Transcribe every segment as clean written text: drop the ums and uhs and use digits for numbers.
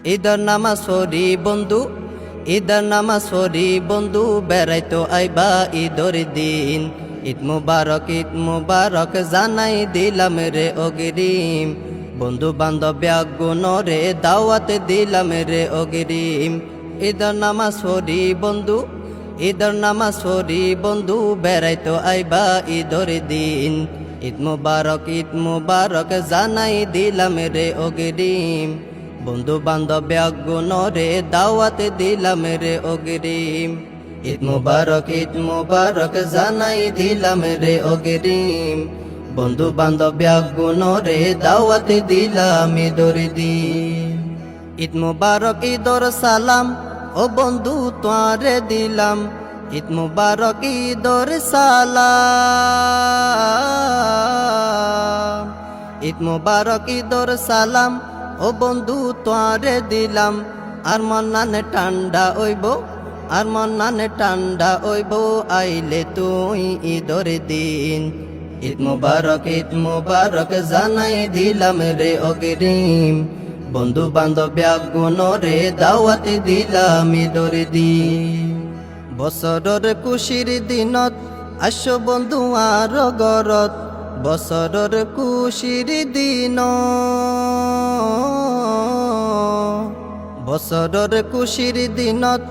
ঈদের নামাজ পড়ি বন্ধু, ঈদের নামাজ পড়ি বন্ধু, বেড়াইতো আইবা ঈদর দিন। ঈদ মুবারক জানাই দিলাম রে অগ্রিম, বন্ধু বান্ধব গুণরে দাওয়াত দিলাম রে অগ্রিম। ঈদের নামাজ পড়ি বন্ধু, ঈদের নামাজ পড়ি বন্ধু, বেড়াইতো আইবা ঈদর দিন। ঈদ মুবারক জানাই দিলাম রে অগ্রিম, বন্ধু বান্ধব গুণরে দাওয়াত দিলাম রে অগ্রিম। ঈদ মুবারক জানাই দিলাম রে অগ্রিম, বন্ধু বান্ধব গুণরে দাওয়াত দিলাম ঈদর দিন। ঈদ মুবারক ঈদর সালাম ও বন্ধু তোরে দিলাম, ঈদ মুবারক ঈদর সালাম। ঈদ মুবারক ঈদর সালাম ও বন্ধু তোরে দিলাম, আর মনানে ঠান্ডা হইব, আর মনানে ঠান্ডা হইব আইলে তুই ঈদর দিন। ঈদ মুবারক জানাই দিলাম রে অগ্রিম, বন্ধু বান্ধব গুণরে দাওয়াত দিলাম ঈদর দিন। বছরের খুশির দিনত আসো বন্ধু আর গরত, বছরের খুশির দিন, বছরের খুশির দিনত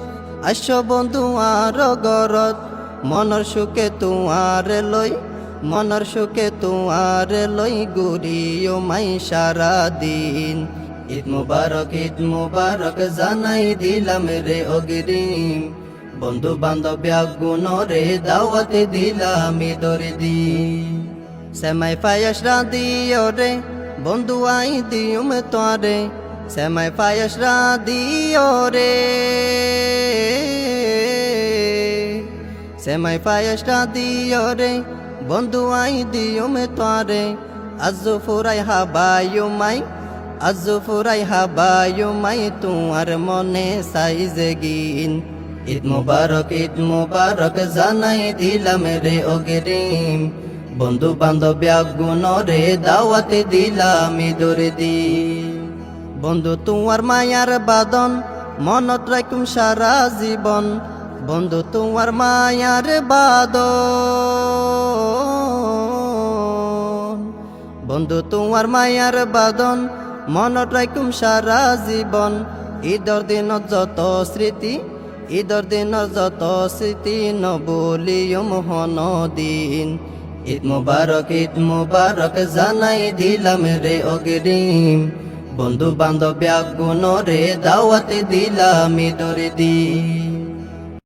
আসো বন্ধু আর গরত, মনের সুখে তুয়ার লই, মনের সুখে তুয়ার লই গুরিও মাই সারা দিন। ঈদ মুবারক জানাই দিলাম রে অগ্রিম, বন্ধু বান্ধব গুণরে দাওয়াত দিলাম ঈদর দিন। সেমাই পায়েস রাঁধিও রে বন্ধু আই দিউম তোরে, সেমাই পায়েস রাঁধিও রে, সেমাই পায়েস রাঁধিও রে বন্ধু আই দিউম তোরে। আজু ফুরাই হাবায়ু মাই, আজু ফুরাই হাবায়ু মাই তোমার মনে সাইজে গিন। ঈদ মুবারক জানাই দিলাম রে অগ্রিম, বন্ধু বান্ধব গুণরে দাওয়াত দিলাম ঈদর দিন। বন্ধু তোমার মায়ার বাদন মনত রাখুম সারা জীবন, বন্ধু তোমার মায়ার বাদন, বন্ধু তোমার মায়ার বাদন মনত রাখুম সারা জীবন। ঈদর দিনত যত স্মৃতি, ঈদর দিনত যত স্মৃতি নবলিও মোহন দিন। ঈদ মুবারক জানাই দিলাম রে অগ্রিম, বন্ধু বান্ধব গুণরে দাওয়াত দিলাম ঈদর দিন।